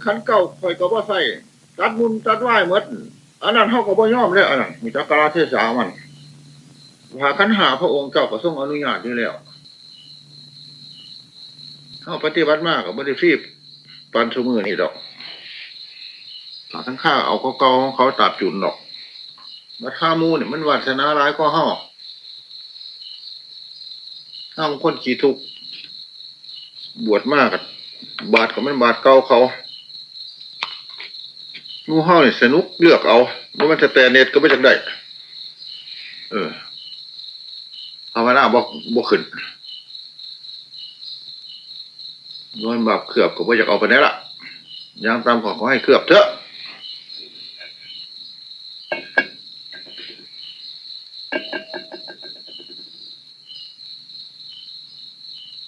ขันเก่าคอยก็บ่ใส่ตัดมุนตัดไหวหมดอันนั้นเขาก็บ่ยอมเลยอันนั้นมีจักรราเทศามันหาขันหาพระองค์เจ้าก็ทรงอนุญาตอยู่แล้วเขาปฏิบัติมากกับบ่ได้ฟีบปันสมือนี่ดอกหาทั้งข้าเอาเก่าของเขาตัดจุนดอกมาท่ามูเนี่ยมันวาสนาร้ายก็ห้าบางคนขี้ทุกบวชมากบาทก็มันบาทเก่าเขามูห้าเนี่ยสนุกเลือกเอาเมื่อมันจะแต่เน็ตก็ไม่จังได้ภาวนาบ่ขึ้นน้อยบาปเคลือบก็ไม่อยากเอาไปได้ละยามตามของเขาให้เคลือบเถอะ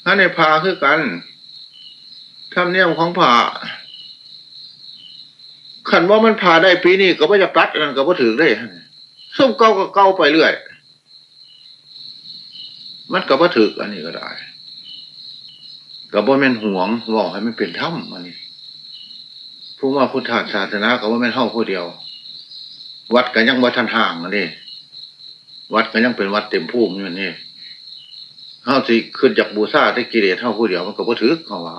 ถ้าในพาคือกันทำเนียมของผ่าขันว่ามันผ่าได้ปีนี้ก็ไม่จะตัดนั่นก็ไม่ถือได้ส้มเก่าก็เก่าไปเรื่อยมันก็ไม่ถืออันนี้ก็ได้ก็บ่แม่นห่วงบอกให้มันเป็นถ้ำอันนี้ผู้ว่าพุทธศาสนาก็ว่าแม่นเฮาผู้เดียววัดก็ยังบ่ทันห่างอันนี้วัดก็ยังเป็นวัดเต็มภูมิอยู่นี่เฮาสิขึ้นจากบูชาได้กิเลสเฮาผู้เดียวมันก็บ่ถือเขาว่า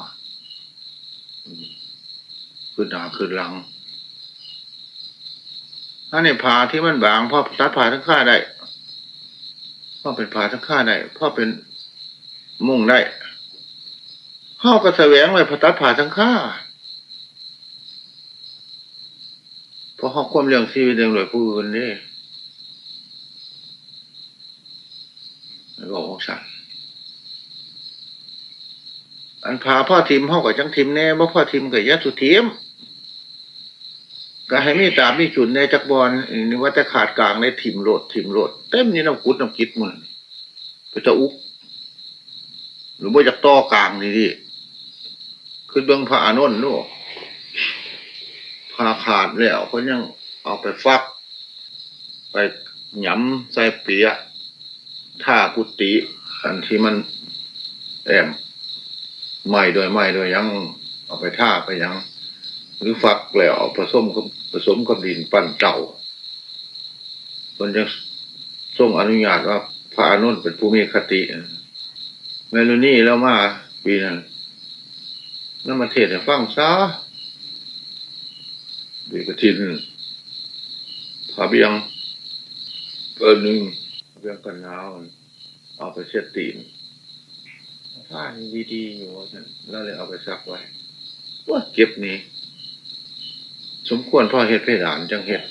ขึ้นหน้าขึ้นหลังอันนี้ผ่าที่มันบางพ่อตัดผ่าทั้งข้าได้พ่อเป็นผ่าทั้งข้าได้พ่อเป็นมุ่งได้พ่อก็แสวงเลยพอตัดผ่าทั้งข้าเพราะเขาความเรื่องชีวิตเรื่องรวยผู้อื่นนี่บอกของฉันอันพาพ่อทิมพ่อกับจังทิมแน่บ่พ่อทิมกับยัดสุทิมก็ให้มีตามมีจุดในจักรบอลนี่ว่าจะขาดกลางในทิมโรดเต็มนี่น้ำกุดน้ำกิดมันไปจะอุกหรือว่าจากต่อกลางนี่ดิคือเบื้องพระอานนท์นู่นพาขาดแล้วเขายังเอาไปฟักไปหยำใส่เปียท่ากุฏิอันที่มันแอมไม่โดยยังเอาไปท่าไปยังหรือฟักแล้วผสมกับดินปั้นเจ้ามันจะทรงอนุญาตว่าพระอานนท์เป็นผู้มีคติเมลูนี่แล้วมาปีนั้นนั่นมาเทศให้ฟังซะดีกระทินผาเบียงหนึ่งเบียงกันหนาวเอาไปเช็ดตีนผ้าดีๆอยู่แล้วเลยเอาไปซักไว้ว่าเก็บนี้สมควรพ่อเฮ็ดเพดานจังเฮ็ด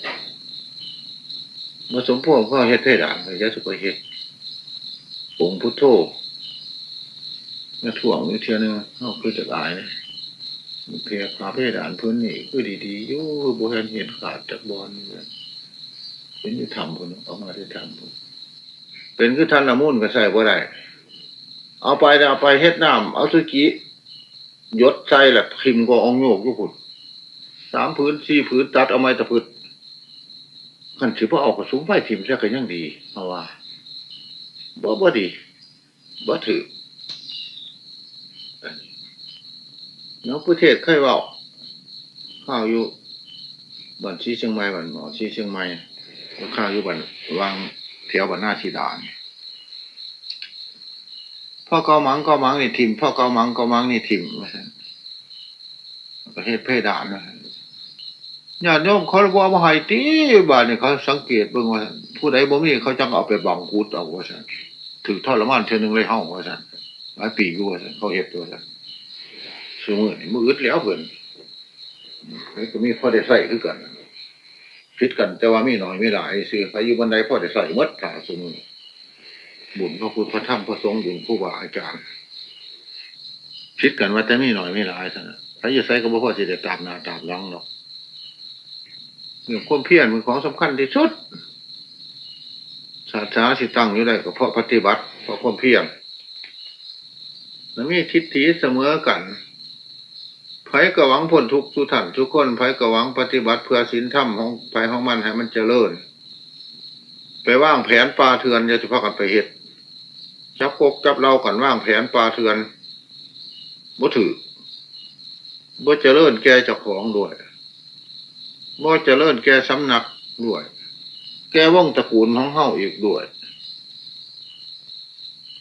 มาสมควรพ่อเฮ็ดเพดานเลยจะสุกเฮ็ดองค์พุทโธมาถ่วงนิดเทียนึงเขาคือจะตายนะเพียพาเพดานพื้นนี่คือดีๆอยู่โบราณเห็นขาดจากบอลเป็นที่ทำคนออกมาที่ทำเป็นคือทันละมุ่นก็ใส่บ่ได้เอาไปเฮ็ดน้ำเอาสุกี้ยศใส่แหละพิมพ์ก็องโยกทุกคน3 พื้น 4 พื้นตัดเอาไม้ตะพืชขันถือว่าออกกระสุนไฟทิมใช่ก็ยังดีเพราะว่าบ่ดีบ่ถือน้องประเทศเคยว่าข้าวอยู่บ้านชี้เชียงใหม่บ้านหมอชี้เชียงใหม่ข้าวอยู่บ้านวางแถวบ้านหน้าชีดานพ่อเกามังนี่ทิมพ่อเกามังนี่ทิมประเทศเพดานนะญาติโยมเขาบอกว่าให้ตีบ้านนี่เขาสังเกตเบิ่งว่าผู้ใดบ่มีเขาจังเอาไปบังกุดเอาว่าซั่นถือทรมานเทื่อนึงเลยเฮาว่าซั่นหลายปีอยู่ว่าซั่นเขาเฮ็ดว่าซั่นซุมื้อนี่มื้ออึดแล้วเพิ่นก็มีพอได้ใช้คือกันคิดกันแต่ว่ามีน้อยมีหลายซื่อไปอยู่บันไดพอได้ใช้หมดถ้าซุมื้อบุญพระพุทธพระธรรมพระสงฆ์บุญครูบาอาจารย์คิดกันว่าแต่มีน้อยมีหลายซั่นน่ะถ้าอยู่ไสก็บ่พอสิได้ตามหน้าตามหลังหรอกเรื่องความเพียรเป็นของสำคัญที่สุดศาสนาที่ตั้งอยู่ได้ก็เพราะปฏิบัติเพราะความเพียรแล้วมีทิฏฐิเสมอกันไผก็หวังพ้นทุกข์ทุกท่านทุกคนไผก็หวังปฏิบัติเพื่อศีลธรรมของไผของมันให้มันเจริญไปวางแผนปลาเถื่อนอย่าสิพากันไปเฮ็ดจับกกจับเรากันวางแผนปลาเถื่อนบ่ถือ บ่เจริญแก่เจ้าของด้วยบ่เจริญแก่สำนักด้วยแก่วงตระกูลของเฮาอีกด้วย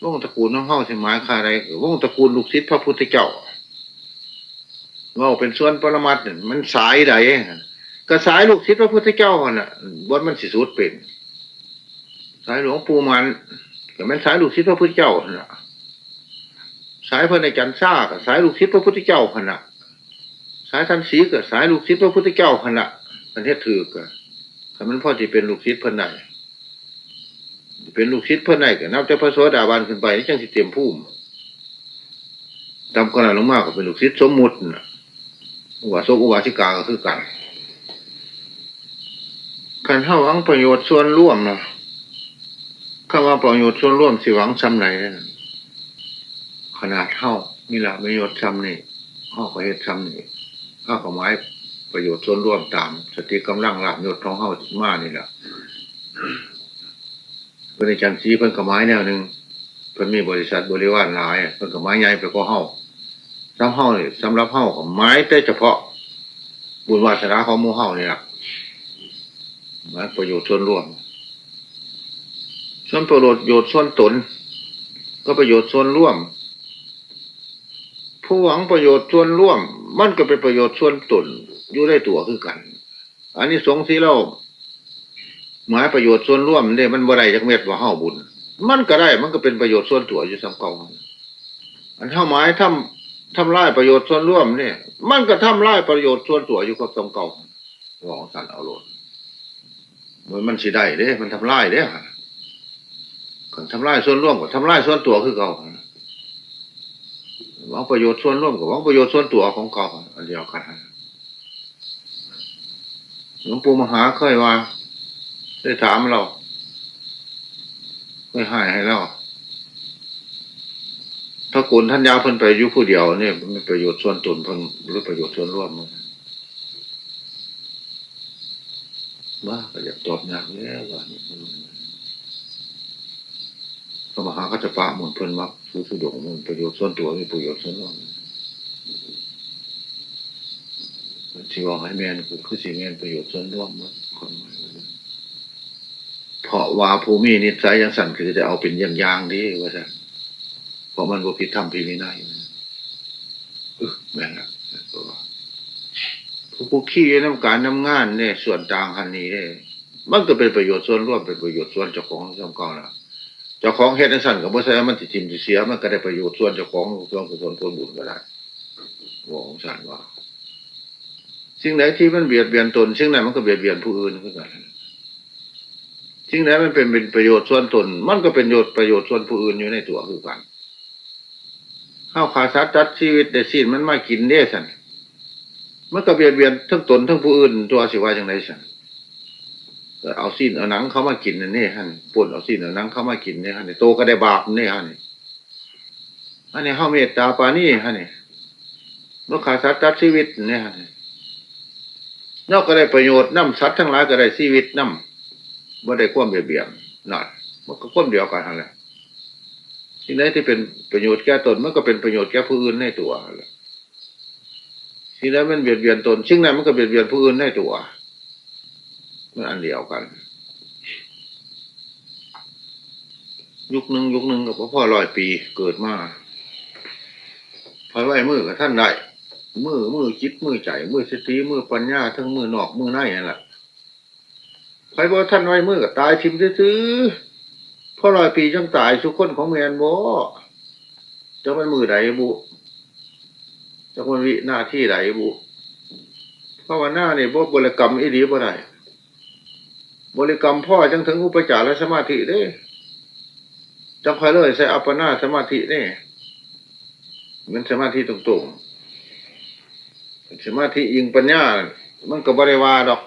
วงตระกูลของเฮาสิหมายค่าใดวงตระกูลลูกศิษย์พระพุทธเจ้าว่าเป็นส่วนปรมัตถ์มันสายใดก็สายลูกศิษย์พระพุทธเจ้าน่ะบ่มันสิสุดเป็นสายหลวงปู่มันก็แม่นสายลูกศิษย์พระพุทธเจ้าน่ะสายพระในจันทร์ซ่าก็สายลูกศิษย์พระพุทธเจ้าน่ะสายท่านศรีก็สายลูกศิษย์พระพุทธเจ้าน่ะอันเฮ็ดถือก็ถ้ามันพอสิเป็นลูกศิษย์เพิ่นได้เป็นลูกศิษย์เพิ่นได้ก็นับแต่พระโสดาบันขึ้นไปนี่จังสิเต็มภูมิตามกระนั้นลงมาก็เป็นลูกศิษย์สมมุติน่ะอุบาสกอุบาสิกาก็คือกันการเฮาหวังประโยชน์ส่วนร่วมนะคำว่าประโยชน์ส่วนร่วมสิหวังซ้ำไหนขนาดเฮานี่ล่ะประโยชน์ซ้ำนี่เฮาก็เฮ็ดซ้ำนี่เฮาก็หมายประโยชน์ส่วนร่วมตามสติกำลังลาภยศของเฮามานี่ล่ะเพิ่นอาจารย์ศรีเพิ่นก็หมายแนวนึงเพิ่นมีบริษัทบริวารหลายเพิ่นก็หมายใหญ่ไปกว่าเฮาสำหรับเฮานี่สำหรับเฮาก็หมายแต่เฉพาะบุญวาสนาของหมู่เฮานี่ล่ะหมายประโยชน์ส่วนร่วมส่วนประโยชน์ส่วนตนก็ประโยชน์ส่วนร่วมผู้หวังประโยชน์ส่วนร่วมมันก็เป็นประโยชน์ส่วนตนอยู่ในตัวคือกันอันนี้สงฆ์ที่เราหมายประโยชน์ส่วนร่วมเนี่ยมันบ่ได้จักเม็ดว่าเฮาบุญมันก็ได้มันก็เป็นประโยชน์ส่วนตัวอยู่ซ้ำเก่าอันเฮาหมายทำลายประโยชน์ส่วนร่วมเนี่ยมันก็ทำลายประโยชน์ส่วนตัวอยู่กับซ้ำเก่าของสันเอาโลดมันสิได้เด้มันทำลายเด้ทำลายส่วนร่วมกับทำลายส่วนตัวคือเก่าหวังประโยชน์ส่วนร่วมกับหวังประโยชน์ส่วนตัวของเก่าอันเดียวกันหลวงปู่มหาเคยว่าได้ถามเราเคยให้เราถ้ากุลท่านยาวเพิ่นไปอยู่ผู้เดียวเนี่ยมันประโยชน์ส่วนตนเพิ่นหรือประโยชน์ส่วนร่วมมั้งบ้าก็อยากตอบอย่างนี้ว่าพระมหากัจจปะหมุนเพิ่นมักซื้อสุดงมันประโยชน์ส่วนตัวมีประโยชน์ส่วนร่วมที่ว่าให้แม่นคือสิแม่นประโยชน์ส่วนร่วมมั้งคนเพราะว่าภูมินิสัยยังสั่นคือจะเอาเป็นอย่างดีว่าซั่นเพราะมันบ่ผิดธรรมผิดวินัยแม่นละผู้ขี้น้ำการน้ำงานเนี่ยส่วนต่างหันนี้เนี่ยมันก็เป็นประโยชน์ส่วนร่วมเป็นประโยชน์ส่วนเจ้าของสำคัญละเจ้าของเฮ็ดจังซั่นก็บ่ใช่มันสิทิ่มสิเสียมันก็ได้ประโยชน์ส่วนเจ้าของส่วนกุศลผลบุญก็ได้ว่าของฉันว่าสิ่งไหนที่มันเบียดเบียนตนสิ่งนั้นมันก็เบียดเบียนผู้อื่นคือกันสิ่งไหนมันเป็นประโยชน์ส่วนตนมันก็เป็นประโยชน์ส่วนผู้อื่นอยู่ในตัวคือกันข้าวขาสัตว์ตัดชีวิตได้สิ้นมันมากินเด้ซั่นมันก็เบียดเบียนทั้งตนทั้งผู้อื่นตัวสิว่าจังได๋ซั่นเอาสิ้นเอาหนังเขามากินนี่ฮะป่นเอาสิ้นเอาหนังเขามากินนี่ฮะโตก็ได้บาปนี่ฮะนี่อันนี้เฮาเมตตาปานี่ฮะนี่บ่ฆ่าสัตว์ตัดชีวิตนี่ฮะนอกก็ได้ประโยชน์นำสัตว์ทั้งหลายก็ได้ชีวิตนำบ่ได้ความเบียดเบียนนั่นมันก็ความเดียวกันนั่นแหละสิ่งใดที่เป็นประโยชน์แก่ตนมันก็เป็นประโยชน์แก่ผู้อื่นในตัวนั่นแหละสิ่งใดมันเบียดเบียนตนสิ่งนั้นมันก็เบียดเบียนผู้อื่นในตัวมันอันเดียวกันยุคหนึ่งกับพ่อ100 ปีเกิดมาพอไหวมือกับท่านได้มือจิตมือใจมือสติมือปัญญาทั้งมือนอกมือในนั่นแหละใครบอกท่านไหวมือกับตายทิมซื้อพ่อ100 ปีจังตายสุขคนของแมนบ่จะเป็นมือใดบุจะเป็นวิหน้าที่ใดบุเพราะว่าหน้าเนี่ยบ่บริกรรมอีดีบ่ได้บริกรรมพ่อจังถึงอุปจารสมาธิเด้จังคอยเลยใส่อัปปนาสมาธินี่มันสมาธิตรงๆสมาธิยิงปัญญามันก็บริวาดอก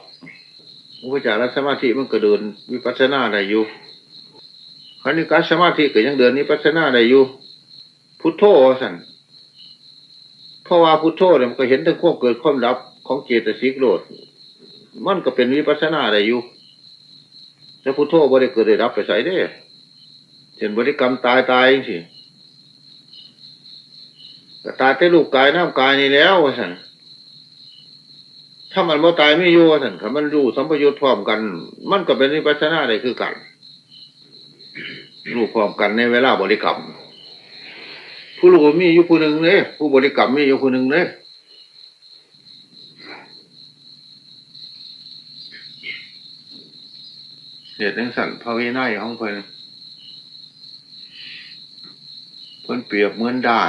อุปจารสมาธิมันก็เดินวิปัสสนาได้อยู่คณิกาสมาธิก็ยังเดินวิปัสสนาได้อยู่พุทโธสั่นเพราะว่าพุทโธเนี่ยมันก็เห็นทั้งความเกิดความดับของเจตสิกโลดมันก็เป็นวิปัสสนาได้อยู่แต่พุทโธบ่ได้เกิดได้รับไปใส่ได้เห็นบริกรรมตายจริงๆก็ตายแต่รูปกายน้ำกายนี่แล้วสั่น ถ้ามันบ่ตายไม่อยู่ท่านถ้ามันรู้สัมปยุตพร้อมกัน มันก็เป็นวิปัสสนาได้คือกันรู้พร้อมกันในเวลาบริกรรมผู้รู้มีอยู่ผู้หนึ่งเลยผู้บริกรรมมีอยู่ผู้หนึ่งเลยเหตุแห่งสันพระวินัยของเพิ่นเปรียบเหมือนได้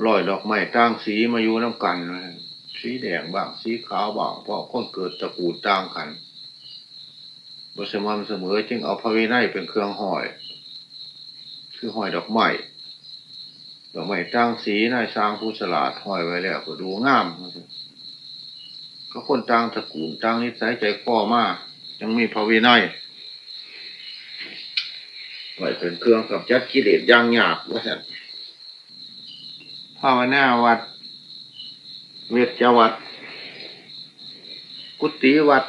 ลอยดอกไม้ต่างสีมาอยู่น้ำกันสีแดงบ้างสีขาวบ้างเพราะคนเกิดตระกูลต่างกันบ่สม่ำเสมอจึงเอาพระวินัยเป็นเครื่องห้อยคือห้อยดอกไม้ต่างสีนายสร้างผู้ฉลาดห้อยไว้แล้วก็ดูงามก็คนต่างตระกูลต่างนิสัยใจคอมากยังมีพระวินัยไว้เป็นเครื่องกับจัดกิเลสอย่างหยาบว่าซั่นภาวนาวัดเวชวัดกุฏิวัด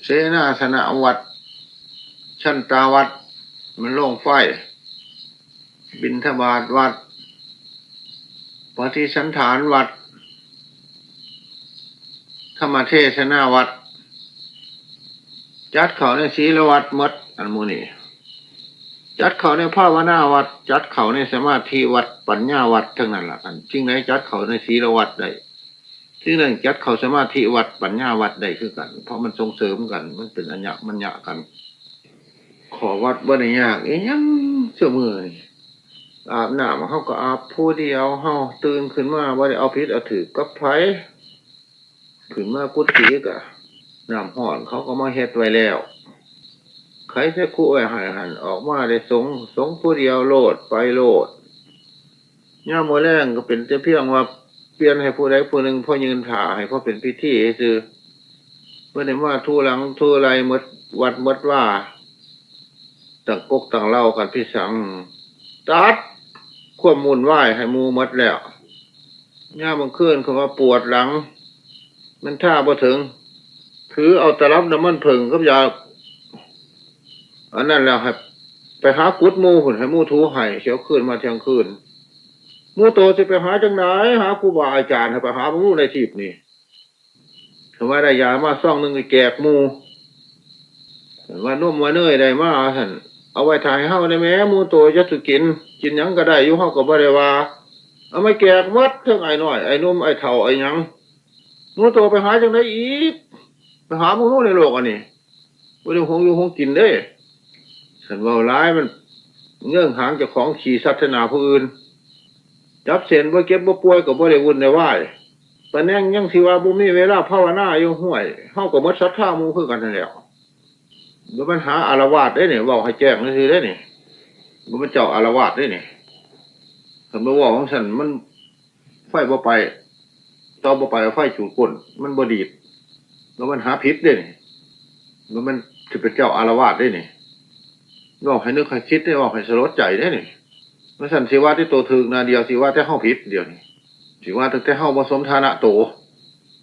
เสนาสนะวัดชั้นตาวัดมันโล่งไฟบิณฑบาตวัดปฏิสันฐานวัดธรรมเทศนาวัดจัดเขาในศีลวัดมดอันมูนี่จัดเขาในภาวนาวัดจัดเขาในสมาธิวัดปัญญาวัดทั้งนั้นแหละกันจริงไหนจัดเขาในศีลวัดได้จริงไหนจัดเขาสมาธิวัดปัญญาวัดได้คือกันเพราะมันส่งเสริมกันมันเป็นอัญญะมัญญะกันขอวัดบ่ได้ยากยังเชื่อมือนี่อาบน้ำเขาก็อาบผู้เดียวเขาตื่นขึ้นมาบ่ได้เอาพิษเอาถือกับไผขึ้นมากุฏิก็น้ำห่อนเขาก็มาเฮ็ดไว้แล้วใครจะคู่ไว้ให้หันออกมาได้สงผู้เดียวโลดไปโลดย่าโมแรงก็เป็นแต่เพียงว่าเปลี่ยนให้ผู้ใดผู้หนึ่งพอยืนถ่าให้เขาเป็นพิธีคือเมื่อได้ว่าทูหลังทูไรมดวัดมดว่าต่างกกต่างเล่ากันพิสังตัดควบมูลไหวให้มูมดแล้วย่าบางคืนเขาว่าปวดหลังมันท่าบ่ถึงถือเอาตะลับน้ำมันผึ่งกับยาอันนั้นแล้วครับไปหากุดมูหุ่นให้มูทูให้เขียวคืนมาเที่ยงคืนมูโตจะไปหาจังไหนหาครูบาอาจารย์ให้ไปหามูในทีบนี่ถือว่าได้ยามาซ่องหนึ่งแกกมูว่านุ่มว่าเนยได้มาท่านเอาไว้ถ่ายเฮาได้ไหมมูโตจะสุกินยังก็ได้อยู่เฮาก็บ่ได้ว่าเอาไม่แกกวัดเท่าไอ้น้อยไอ้นุ่มไอ้เฒ่าไอ้ยังมูโตไปหาจังไหนอีกไปหามูในโลกอันนี้บ่ได้หงอยู่หงกินเด้ฉันว่าร้ายมันเงื่อนหางจากของขี่สัตนาผู้อื่นจับเส้นว่าเก็บว่าป่วยกับว่าได้วุ่นได้ว่ายตอนนี้ยังสิว่าบุมีเวลาภาวนาอยู่ห่วยเฮากับมัดสัทธามูคือกันนั่นแหละบ่มันหาอารวาสได้เนี่ยว่าให้แจ้งนั่นคือได้เนี่ยบ่มันเจ้าอารวาสได้เนี่ยคำว่าของฉันมันไฟบ่ไปต่อบ่ไปไฟจูดก้นมันบ่ดีดแล้วมันหาพิษได้เนี่ยมันถือเป็นเจ้าอารวาสได้เนี่ยบอกให้นึกให้คิดได้บอกให้สลดใจได้นี่ไม่สั่นสิว่าที่โตถึงนาเดียวสิว่าที่เข้าผิดเดียวนี่สิว่าถึงที่เข้าผสมฐานะโต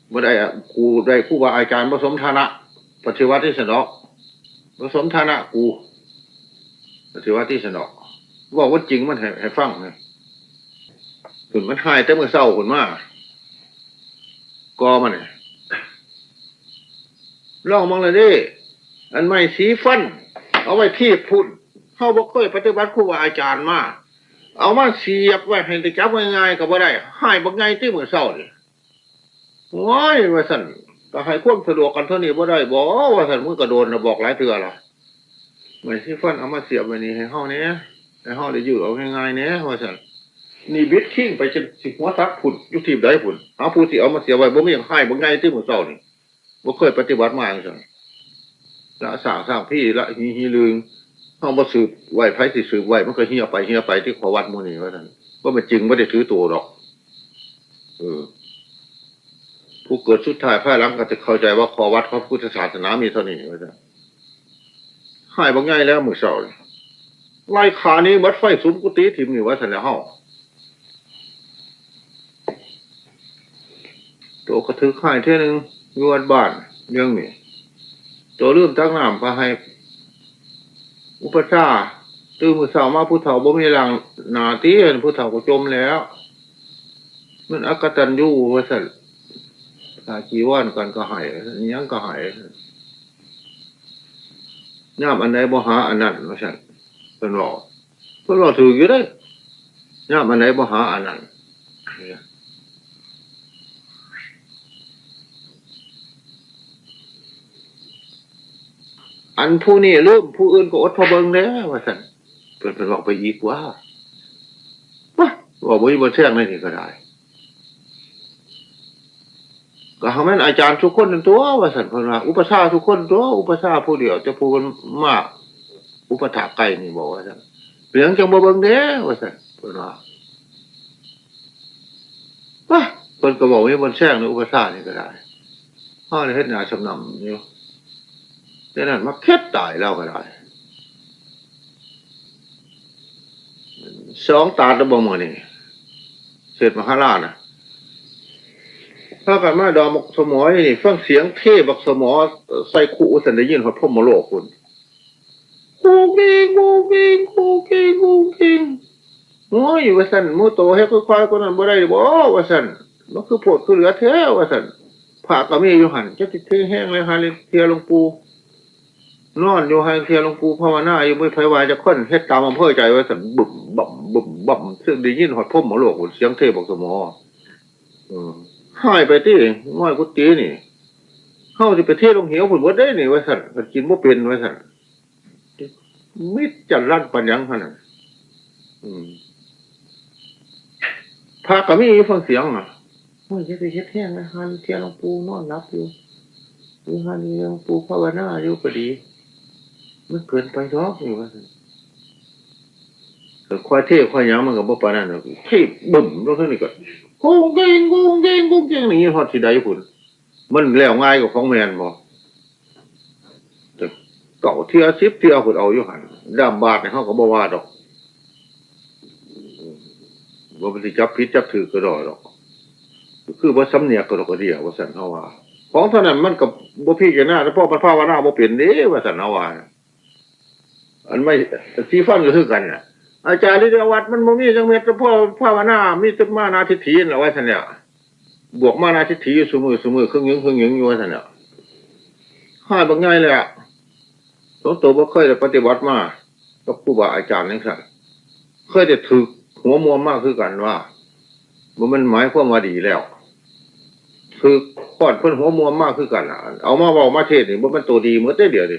เมื่อใดกูได้คู่บาอาจารย์ผสมฐานะปฏิวัติที่สนอผสมฐานะกูปฏิวัติที่สนอบอกว่าจริงมันให้ฟังไงขุนมันหายแต่เมื่อเศร้าขุนมากกอมันเนี่ยลองมองเลยดิอันไม่สีฟันเอาไว้ที่พุ่นเขาบอกเคยปฏิบัติครูบาอาจารย์มาเอามาเสียบไว้ให้ได้จับง่ายๆก็บ่ได้ให้บักไงที่มือเศร้าเลยโอ้ยว่าสั่นก็ให้ควบสะดวกกันเท่านี้บ่ได้บอกว่าสั่นมือกระโดนนะบอกหลายเตือละไม่ที่ฟันเอามาเสียบไว้นี่ให้ห้องนี้ให้ห้องได้ยืดเอาง่ายๆเนี้ยว่าสั่นนี่บิดทิ้งไปจนสิหัวซักผุนยุติได้ผุนเอาผู้ที่เอามาเสียบไว้บ่มีอย่างให้บักไงที่มือเศร้านี่บ่เคยปฏิบัติมาสั่นละสร้างพี่ละฮีลืงห้องมาสืบไหวไพ่สิสืบไหวมันก็เฮียไปที่ขอวัดมูนี่ว่าท่านว่ามันจริงไม่ได้ถือตัวหรอกผู้เกิดสุดท้ายภายหลังก็จะเข้าใจว่าขอวัดพระพุทธศาสนามีเท่านี้ว่าท่านหายบางง่ายแล้วมือเศร้าไล่ขานี้วัดไฟสุนกุฏิถิ่มอยู่ว่าท่านแล้วห้องตัวกระทึกหายเท่านึงยวนบ้านเรื่องนี้ตัวเริ่มตั้งน้ำพาให้อุปชาตื่นมือเสามาผู้เฒ่าบ่มีหลังหนาตีผู้เฒ่าก็จมแล้วมันอักตันยูว่าสั่น ถ้าจีวรกันก็หายยังก็หายย่ามอันใดบ่หาอันนั้นว่าซั่นเพิ่นบอกถืออยู่ได้ย่ามอันไหนบ่หาอันนั้นอันผู้นี้เริ่มผู้อื่นก็อดทนเบิ่งแล้วว่าซั่นเพิ่นบอกไปอีกว่าบ่มีบ่แท่งในนี่ก็ได้ก็เฮาแม่นอาจารย์ทุกคนนั่นตัวว่าซั่นเพิ่นว่าอุปชาทุกคนตัวอุปชาผู้เดียวจะผู้คนมากอุปถากไกลนี่บอกว่าซั่นเรื่องจังบ่เบิ่งเด้ว่าซั่นเพิ่นว่าเพิ่นก็บอกมีบ่แท่งในอุปชานี่ก็ได้เฮาได้เฮ็ดหน้าชำนำอยู่แต่นั้นมาเค็ดตายแล้วก็ได้สองตาตะบ่มื้อนี่เสร็จมหาราชน่ะถ้ากันมาดอมสมอนี่ฟังเสียงเทบักสมอใส่คู่สันได้ยินฮอดพรหมโลกคุณกูเก่งกูเก่งกูเก่งกูเก่งโอ้ยว่าซั่นมื้อโตเฮ็ดค่อยๆกว่านั้นบ่ได้บ่ว่าซั่นมันคือโพดคือเหลือแท้ว่าซั่นพระก็มีอยู่หั่นจักสิเทแห้งเลยหาเที่ยหลวงปู่นอนอยู่ให้เที่ยหลวงปู่ภาวนาอยู่บ่ไผว่าจะคนเฮ็ดตามอำเภอใจว่าซั่นบึ้มบ่มบึ้มบ่มซึ่งได้ยินฮอดพรหมโลกเสียงเทบักสมอหายไปที่ง่อยกุฏินี่เข้าที่ไปเทศลงเหวผุนวัดได้นี่ว่าสั่นมันกินว่าเป็นว่าสั่นมิดจันลั่นปัญญังขนาดพากับมีฟังเสียงอ่ะโอ้ยจะไปเฮ็ดแห้งนะฮันเทียนหลวงปู่นอนรับอยู่ฮันหลวงปู่ภาวนาอยู่ก็ดีมันเกินไปท้องอยู่ว่าสั่นแต่ควายเทศควายยังมันกับบ่ปานนั้นหรอกเทศบึ้มลงเท่านี้ก็กูเก่งกูเก่งกูเก่งนี่ฮอดสิได้พุ่นมันแล้วง่ายกว่าของแม่นบ่แต่เก่าเที่ย10เที่ยพุ่นเอาอยู่หั่นดำบาดให้เฮาก็บ่ว่าดอกบ่มันสิจับผิดจับถูกก็ดอกคือบ่สำเนียกก็ดอกก็เดียวว่าซั่นเฮาว่าของเท่านั้นมันก็บ่พิจารณาแต่พอมันภาวนาบ่เป็นเด้ว่าซั่นเฮาว่าอันไม่ที่ฟังก็คือกันน่ะอาจารย์ที่วัดมันบ่มีจังเม็ดแต่พ่อภาวนามีแต่มานาทิฏฐิน่ะว่าซั่นเนี่ยบวกมานาทิฏฐิอยู่เสมอครึ่งหยังอยู่ว่าซั่นเนี่ยหายบักง่ายเลยอ่ะสมตัวบ่เคยได้ปฏิบัติมากับครูบาอาจารย์จังซั่นเคยได้ถึกหัวมัวมากคือกันว่าบ่มันหมายความว่าดีแล้วคือคอดเพิ่นหัวมัวมากคือกันน่ะเอามาเว้ามาเทศนี่บ่มันตัวดีหมดได้เดียวดิ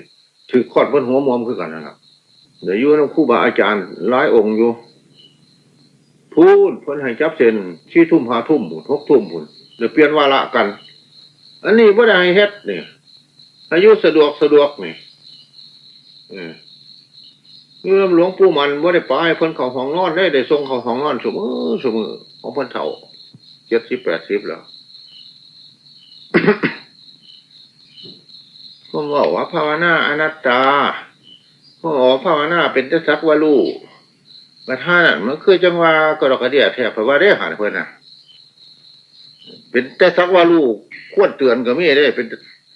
ถึกคอดเพิ่นหัวมัวคือกันนั่นน่ะเดี๋ยวอยู่นำครูบาอาจารย์หลายองค์อยู่พูนเพิ่นให้จับเส้น4 ทุ่ม 5 ทุ่ม 6 ทุ่มพุ่นเดี๋ยวเปลี่ยนวาระกันอันนี้บ่ได้ให้เฮ็ดนี่อายุสะดวกนี่อยู่นำหลวงปู่มันบ่ได้ไปเพิ่นเข้าห้องนอนได้ส่งเข้าห้องนอนเสมอของเพิ่นเฒ่า70 80แล้วผมบอกว่าภาวนาอนัตตาผมบอกภาวนาเป็นแต่สักว่ารู้กระท่านั่นมันคือจังว่ากระดกกระเดียแทบเพราะว่าได้หาเพิ่นน่ะเป็นแต่สักว่ารู้ควรเตือนก็มีได้เป็น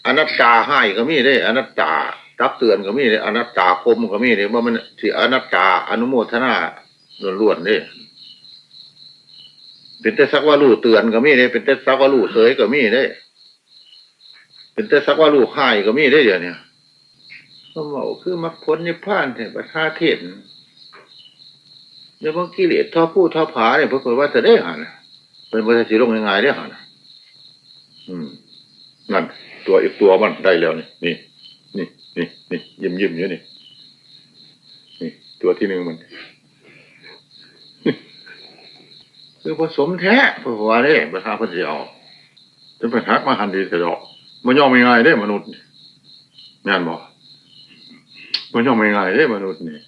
อนัตตาให้ก็มีได้อนัตตาตักเตือนก็มีได้อนัตตาคมก็มีได้ว่ามันสิอนัตตาอนุโมทนาล้วนๆได้เป็นแต่สักว่ารู้เตือนก็มีได้เป็นแต่สักว่ารู้เสยก็มีได้เป็นแต่สักว่ารู้ให้ก็มีได้เดี๋ยวนี้ก็บอกคือมรรคผลนิพพานเนี่ยประทาเทศเดี๋ยวบางกิเลสท่อพูดท่อผาเนี่ยเพื่อว่าจะได้หันเป็นวัฏสีลงยังไงได้หันนั่นตัวอีกตัวมันได้แล้วนี่ยิ้มอยู่นี่ตัวที่หนึ่งมันคือผสมแท้เพื่อว่าได้ประทาพันธุ์เอาจนเป็นฮักมาหันดีเสียดอกมันย่อมยังไงได้มนุษย์งานบอกมันย่อมยังไงได้มนุษย์นี่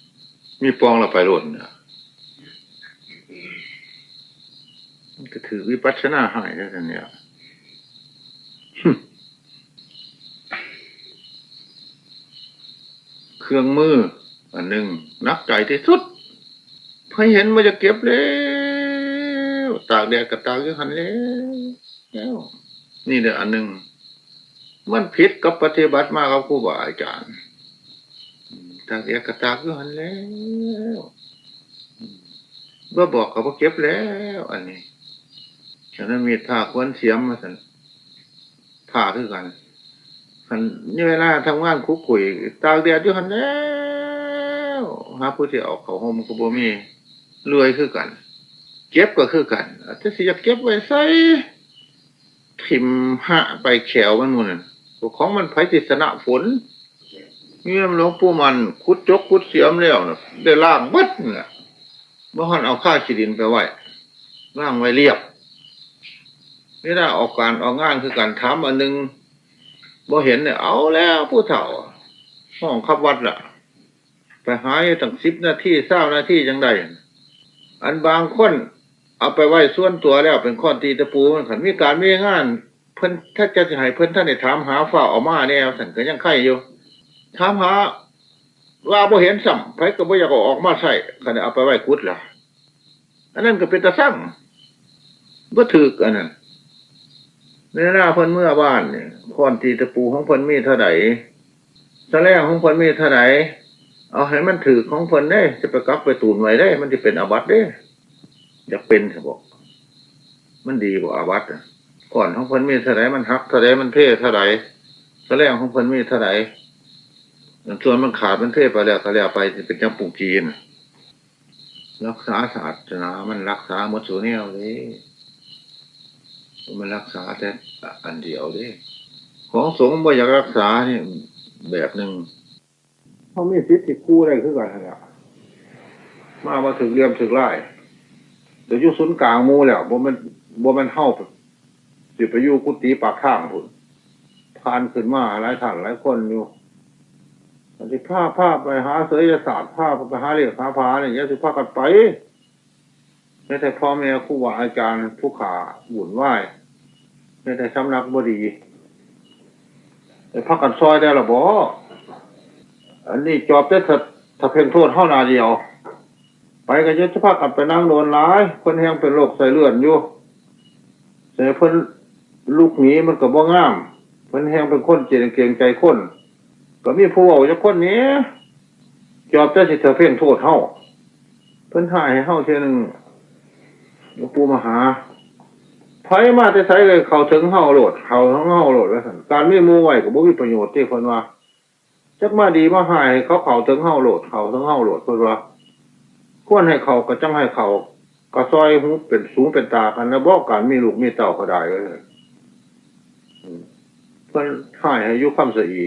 มีปองเราไปหล่นเนี่ยมันก็ถือวิปัสสนาหายได้ทันเนี่ยเครื่องมืออันหนึ่งนักใจที่สุดพอเห็นมันจะเก็บแล้วตากแดดกับตากยังหันแล้วนี่เดี๋ยวอันหนึ่งมันผิดกับปฏิบัติมากับครูบาอาจารย์ตากแดดกับตากยังหันแล้วเมื่อบอกเขาว่าเก็บแล้วอันนี้ฉะนั้นมีท่าควนเสียมมาสั่น ค้าคือกันคันนี่เวลาทำงานคุกคุยตากแดดอยู่หันแล้วหาผู้ที่ออกเขาห่มก็บ่มีรวยคือกันเก็บก็คือกันถ้าสิอยากเก็บไว้ใส่ทิ่มหะไปแขวมันนู่นน่ะของมันไผสิชนะฝนเงี้ยหลวงปู่มันขุดจกขุดเสียมแล้วน่ะได้ล้างเบิดน่ะบ่หันเอาค่าขี้ดินไปไว้ล้างไว้เรียบนี่ได้ออกการออกงานคือการถามอันนึงบ่เห็นเนี่ยเอาแล้วผู้เฒ่าห้องขับวัดล่ะไปหาตั้ง10 นาที20 นาทีจังได้อันบางคนเอาไปไว้ส่วนตัวแล้วเป็นข้อตีตะปูมันขันมีการมีงานเพิ่นถ้าจะให้เพิ่นท่านได้ถามหาฝ่าออกมาแนวท่านก็ยังไข่อยู่ถามหาว่าบ่เห็นซ้ำไผก็บ่อยากออกมาใส่คันเอาไปไว้กุดล่ะอันนั้นก็เป็นตาสั่งบ่ถูกอันนั้นในหน้าเพิ่นเมื่อบ้านเนี่ยค้อนตีตะปูของเพิ่นมีเท่าใดแสลงของเพิ่นมีเท่าใดเอาให้มันถูกของเพิ่นได้จะไปกักไปตูนไว้ได้มันสิเป็นอาบัติเด้อยากเป็นสิบอกมันดีกว่าอาบัติก่อนของเพิ่นมีเท่าใดมันหักเท่าใดมันเพ่เท่าใดแสลงของเพิ่นมีเท่าใดส่วนมันขาดมันเพ่ไปแล้วก็แล้วไปสิเป็นจังปุ่งจีนรักษาศาสนามันรักษาหมดส่วนแนวเลยมันรักษาแต่อันเดียวเลยของสงฆ์บ่อยากรักษาเนี่ยแบบหนึ่งเขามีสิทธิ์ที่กู้ได้คือกันแล้วมาถึงเรียมถึงไร่เดี๋ยวอยู่ศูนย์กลางมูแล้วบ่มันเฮาสิไปอยู่กุฏิปากข้างพุ่นทานขึ้นมาหลายท่านหลายคนอยู่อันที่ผ้าไปหาเสยศาสตร์ผ้าไปหาเรียกหาพาเนี่ยอย่าสิพากันไปไม่แต่พ่อแม่ครูบาอาจารย์ผู้ขาบุญไหว้ไม่แต่สำนักบ่ดีแต่พากันซอยได้หรอบ่อันนี้จอบได้ถ้าเพ่งโทษเท่านาเดียวไปก็จะพากันไปนั่งโดนร้ายเพิ่นแห้งเป็นโรคใส่เลือดอยู่แต่เพิ่นลูกหนีมันก็บ่งามเพิ่นแห้งเป็นคนเกรงใจคนก็มีผู้เอาจากคนนี้จอบได้สิเธอเพ่งโทษเท่าเพิ่นหายให้เท่าเท่านึงหลวงปู่มหาไผมาแต่ไสเลยเข้าถึงเฮาโลดเข้าทั้งเฮาโลดว่าซั่นการมีหมู่ไว้ก็บ่มีประโยชน์ที่เพิ่นว่าจักมาดีมาหายเขาเข้าถึงเฮาโลดเข้าทั้งเฮาโลดเพิ่นว่าควรให้เขาก็จังให้เขาก็ซอยหูเป็นสูงเป็นตากันแล้วบอกกันมีลูกมีเต่าก็ได้เลยเพิ่นหายให้อยู่ความสะอี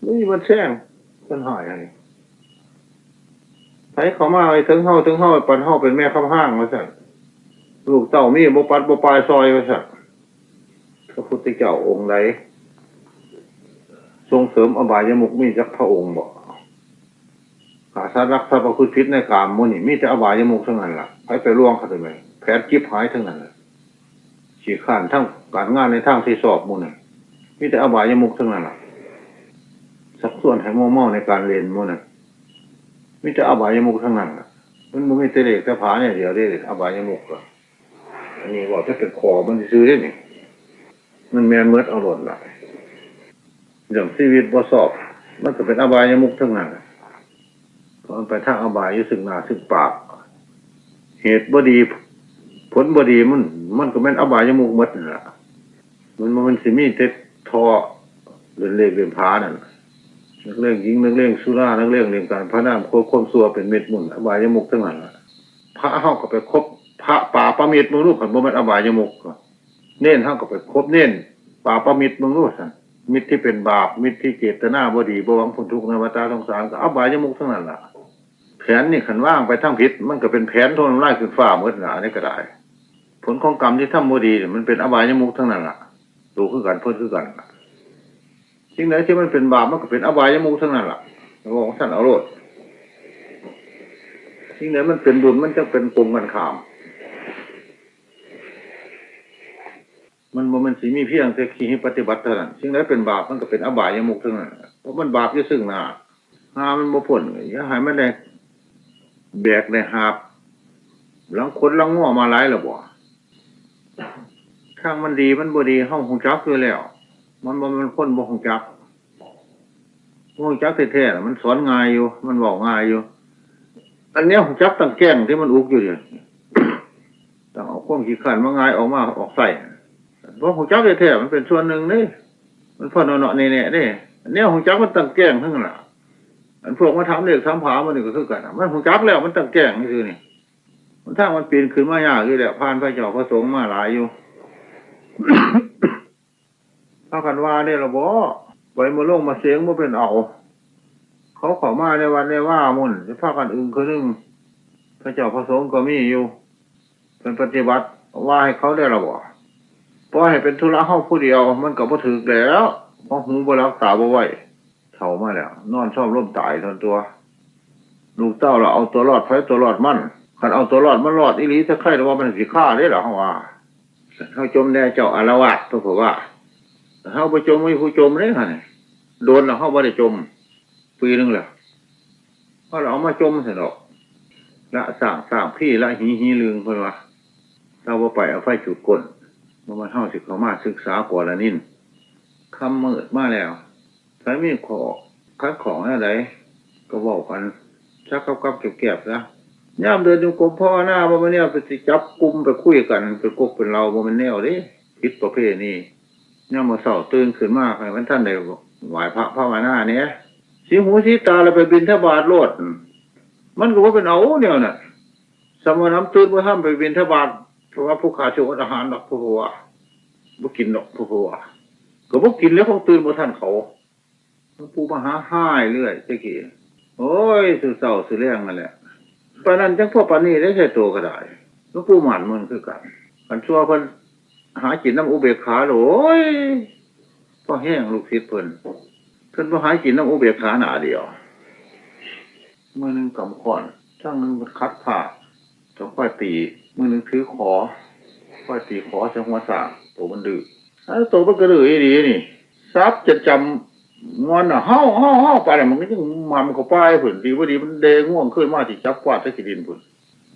นี่มันแช่งเพิ่นหายให้ไผเขามาให้ถึงเฮาปันเฮาเป็นแม่คำห้างว่าซั่นลูกเต่ามีบ่ปัดบ่ปลายซอยว่าซั่นพระพุทธเจ้าองค์ใดทรงเสริมอบายมุขมีจักพระองค์บ่ขาสัตว์รักสัตว์ประพฤติผิดในกามมุ่นี่มีแต่อบายมุขทั้งนั้นล่ะไปล่วงเขาทำไมแผนจิ๊บหายทั้งนั้นขี้ข้านทั้งการงานในทางที่สอบมุ่นี่มีแต่อบายมุขทั้งนั้นล่ะสักส่วนให้โม่ในการเรียนมุ่นี่มีแต่อบายมุขทั้งนั้นล่ะมันไม่เตะเล็กแต่ผาเนี่ยเดียวได้อบายมุขอ่ะอันนี้ว่าถ้าเป็นคอมันซื้อได้นี่มันแมนเมิดเอาหล่นละอย่างชีวิตบ่สอบมันก็เป็นอบายมุขทั้งนั้นมันไปทางอบายอยู่ซึ่งหน้าซึ่งปากเหตุบ่ดีผลบ่ดีมันก็แม่นอบายมุขหมดนั่นล่ะมันสิมีแต่ทอเรื่องเลขเรื่องพานั่นนักเรื่องหญิงนักเรื่องสุรานักเรื่องการพระนามควบคุมซัวเป็นเม็ดมุ่นอบายมุขทั้งนั้นล่ะพระเฮาก็ไปคบพระป่าประมิตรมึงรู้คันบ่แม่นอบายมุขเน้นเฮาก็ไปคบเน้นป่าประมิตรมึงรู้ซั่นมิตรที่เป็นบาปมิตรที่เจตนาบ่ดีบ่หวังผลทุกข์ในวัฏสงสารก็อบายมุขทั้งนั้นล่ะแผนนี่ขันว่างไปทั้งผิดมันก็เป็นแผนโทนไล่ขึ้นฟ้าเมื่อหนานี่ก็ได้ผลของกรรมที่ทำบ่ดีมันเป็นอบายมุขทั้งนั้นล่ะดูคือกันเพิ่นคือกันสิ่งไหนที่มันเป็นบาปมันก็เป็นอบายมุขทั้งนั้นล่ะของท่านเอาโลดสิ่งไหนมันเป็นบุญมันจะเป็นกลมกันข้ามมันสิมีเพียงแต่ขี้ปฏิบัติเท่านั้นสิ่งไหนเป็นบาปมันก็เป็นอบายมุขทั้งนั้นเพราะมันบาปอยู่ซึ่งหน้ามันบ่พ้นอย่าให้มันได้แบกในหาบหลังคนหลังง้อมาหลายแล้วบ่ทางมันดีมันบ่ดีเฮาคงจักคือแล้วมันคนบ่คงจักแท้ๆมันสอนง่ายอยู่มันบอกง่ายอยู่อันเนี้ยคงจักตั้งแก้งที่มันอุกอยู่เนี่ยต้องเอาความขี้ขันมาง่ายออกใส่ เพราะหูจักแท้ๆมันเป็นส่วนหนึ่งนี่มันพอเนาะๆนี่ๆนี่เนี่ยหูจักมันตั้งแกล้งทั้งนั้นล่ะอันพวกมาทำเด็กทำผามันนี่ก็คือกันมันหูจักแล้วมันตั้งแกล้งนี่คือนี่มันถ้ามันปีนขึ้นมายากอยู่แหละผ่านพระเจ้าพระสงฆ์มาหลายอยู่ ถ้ากันว่าเนี่ยเราบ่ไว้มาลงมาเสียงมาเป็นเอาเขาขอมาในวันในว่ามุ่นจะพากันอึ้งคือนึงพระเจ้าพระสงฆ์ก็มีอยู่เป็นปฏิบัติว่าให้เขาได้ระบ่เพราะให้เป็นธุระห้องผู้เดียวมันก็บ่ถึกแล้วเพราะหูบ่รักษาบ่ไหวเฒ่ามาแล้วนอนชอบล้มตายทนตัวลูกเต้าเราเอาตัวรอดไฟตัวรอดมั่นคันเอาตัวรอดมันรอดอีหลีถ้าใครแต่ว่ามันสิฆ่าได้หรอเขาว่าเขาจมแน่เจ้าอารวาสตัวผมว่าเขาไปจมไม่ผู้จมเลยค่ะเนี่ยโดนแล้วเขาไม่ได้จมปีนึงแหละเพราะเราเอามาจมเสร็จหรอกละสร้างพี่ละหีลืงเพื่อนว่าเราไปเอาไฟจุดก้นมันเท่าสิเขามาศึกษากว่าละนินคำเมิดมาแล้วถ้ามีขอคัดของอะไรก็บอกกันชักกับเก็บนะย่ามเดินดูกรมพ่อหน้าว่ามันเนี่ยไปจับกุมไปคุยกันเป็นกุ๊กเป็นเราว่ามันแนวดิคิดประเภทนี้ย่ามมาเสาตื่นขึ้นมากให้มันท่านได้ไหวพระภาวนาเนี่ยสีหูสีตาเราไปบินทบาทโลดมันก็ว่าเป็นเอาเนี่ยน่ะสมน้ำตื่นว่าห้ามไปบินทบาทเพราะว่าผู้ขาชงอาหารดอกผู้หัวบ่กินดอกผู้หัวก็บ่กินแล้วคงตื่นบ่ท่านเขาผู้มาหาห้ายเรื่อยเจ๊กี้โอ้ยสื่อเศร้าสื่อแรงนั่นแหละปานนั้นจังพวกปานนี้ได้ใช้ตัวก็ได้หลวงปู่หมันมันคือกันกันชั่วเพิ่นหากินน้ำอุเบกขาโอ้ยพอแห้งลูกศิษย์เพิ่นบ่หากินน้ำอุเบกขาหนาเดียวมือนึงกำขอนช่างนึงมันคัดผ่าต้องค่อยตีมือนึงถือขอค่อยตีขอจะหัวสางตัวมันดื้อตัวมันก็ดื้อดีนี่ซับจะจำงอนเฮ้าไปแต่มันก็ยังมันเข้าไปผุนดีว่าดีมันเดง่วงขึ้นมาที่จับกวาดตะกี้ดินผุน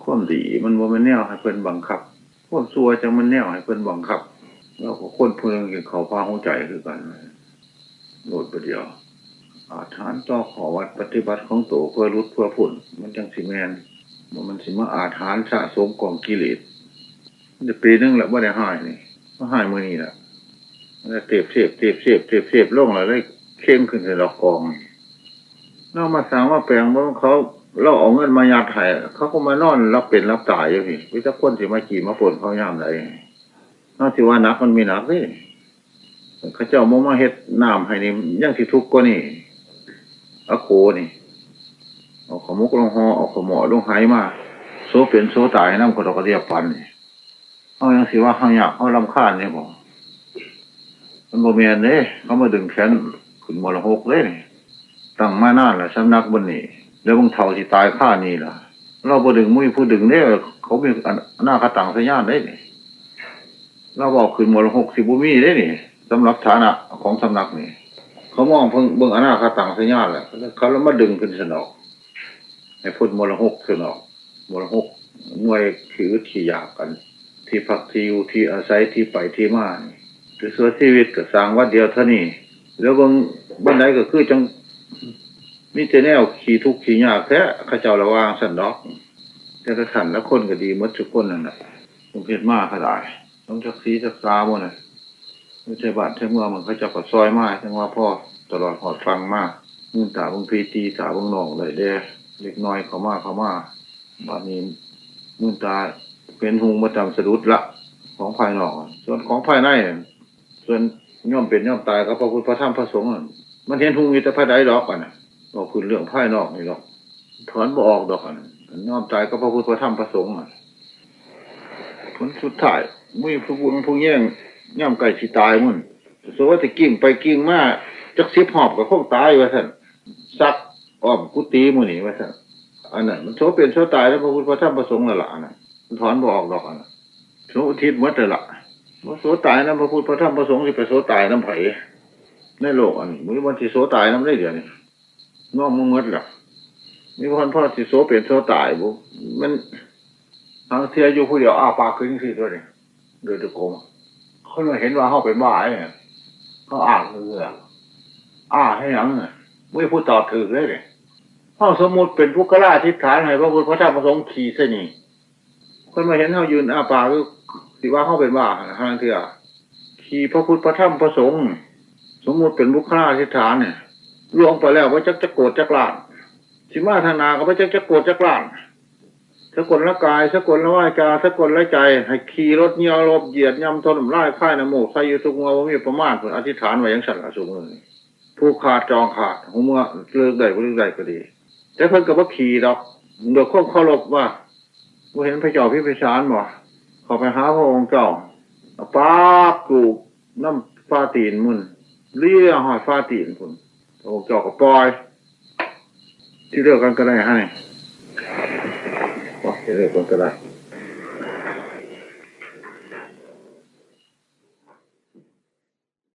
ความดีมันว่ามันแนวให้เพิ่นบังคับความซัวจังมันแนวให้เพิ่นบังคับแล้วก็คนเพิ่นกินเขาพาหัวใจคือกันโหลดไปเดียวอาถรรพ์ต่อขอวัดปฏิบัติของโตเพื่อรุดเพื่อผุนมันจังสิแมนมันสิมาอาถรรพ์สะสมกองกิเลสจะปีนึงแหละว่าได้หายนี่ก็หายมือนี่แหละเทียบลงแล้วได้เข้มขึ้นในดอกกองเรามาสั่งว่าแปลงว่าเขาเราเอาเงินมายัดไห้เขาก็มานอนรับเป็นรับตายอยู่พี่วิจารคนที่มาขี่มาปนเขาย่ามไหนนอกจากว่านักมันมีนักนี่เขาเจ้ามาเฮ็ดน้ำให้นี่ยังที่ทุกข์ก็นี่อะโคนี่เอาขมุกลงหอเอาขมอลงไหมาโซเป็นโซตายน้ำกระดกกระเดียบปันนี่เอายังสิว่าเขาอยากเขาลำคาญเนี่ยบอกมันโมเมนเนี่ยเขามาดึงแขนขึ้นมรหกเลยตั้งมานานแหละสำนักบนนี่แล้วบางเท่าที่ตายข้านี่ล่ะเราบ่ดึงมุ้ยผู้ดึงเนี่ยเขามีหน้าคตังสัญญาณได้นี่เราบอกขึ้นมรหกสิบุมีได้นี่สำหรับฐานะของสำนักนี่เขามองเพิ่งเบิ่งหน้าคตังสัญญาณแหละเขาแล้วมาดึงขึ้นสนอกให้พ้นมรหกสนอกมรหกมวยถือที่อยากกันที่พักที่อยู่ที่อาศัยที่ไปที่มาคือส่วนชีวิตก็สร้างวัดเดียวเท่านี้แล้วบางบ้านใดก็คือจังมีแต่แนวขี่ทุกข์ขี่ยากแท้ข้าเจ้าระวางสันดอกแต่ถ้าขันแล้วคนก็ดีหมดทุกคนนั่นแหละผมเห็นมากขนาดต้องจักสีจักซาหมดเลยไม่ใช่บ้านใช่เมืองมันเขาจะปัดซอยมากทั้งว่าพ่อตลอดหอดฟังมากมุ่งตาบางพีตีตาบางหนองเลยเด้เล็กน้อยเขามาบ้านนี้มุ่งตาเป็นหุงมาจำสะดุดละของภายนอกส่วนของภายในส่วนย่อมเป็นย่อมตายก็พระพุทธพระธรรมพระสงฆ์มันเห็นหุงมีแต่ภายใดดอกกันบอกคุณเรื่องภายนอกนี่หรอกถอนบ่ออกดอกกันย่อมตายก็พระพุทธพระธรรมพระสงฆ์ผลสุดท้ายมุ้ยผู้บุญผู้แย่งย่อมไก่สิตายมุ่นสวัสดิ์กิ่งไปกิ่งมาจักสิบหอบกับพวกตายว่าท่านซักอ้อมกุฏิมุ่นนี่ว่าท่านอันนั้นมันโชว์เป็นโชว์ตายแล้วพระพุทธพระธรรมพระสงฆ์ละละนะถอนบ่ออกดอกอันนั้นโชว์อุทิศวัดละว่าโสตายน้ำพระพุทธพระธรรมพระสงฆ์ที่ไปโสตายน้ำไผ่ในโลกอันมีวันที่โสตายน้ำได้เดี๋ยวนี้น้องมึงมัดหรอมีวันพ่อที่โสเป็นโสตายบุมันทางเทียอยู่ผู้เดียวอ้าปากขึ้นที่ตัวนี้โดยตะโกนเขาเลยเห็นว่าเขาเป็นบ้าเนี่ยเขาอ่านเลยให้ยังไม่พูดตอบถือเลยเนี่ยเขาสมมุติเป็นผู้กล้าทิฏฐานให้พระพุทธพระธรรมพระสงฆ์ขี่เส้นนี้คนมาเห็นเขายืนอ้าปากก็สิว่าเขาเป็นบ้าทางเทีย ขี่พระพุทธพระธรรมพระสงฆ์สมมุติเป็นบุคลาธิฐานเนี่ยล่วงไปแล้วว่าจะโกรธจะกล้าสิมาทางนาก็ว่าจะโกรธจะกล้าสกลละกายสกลละวายกาสกลละใจให้ขี่รถเงียวรบเหยียดย่ำทนไล่ค่ายน้ำโมกใส่อยู่ทุกเมื่อว่ามีประมาณผลอธิษฐานไว้ยังสั่นละสูงเลยผู้ขาดจองขาดหัวเมื่อเลิกได้ก็เลิกได้ก็ดีแต่เพิ่นก็บ่ขี่ดอกโดยควบเคารพว่าเห็นพระเจ้าพิมพิสารบ่เข้าไปหาพระองค์เจ้าป้ากูน้ำฟ้าตีนมุนเลี้ยหอยฟ้าตีนคุณพระองค์เจ้าก็ปล่อยที่เลิกกันก็ได้ให้ที่เลิกกันก็ได้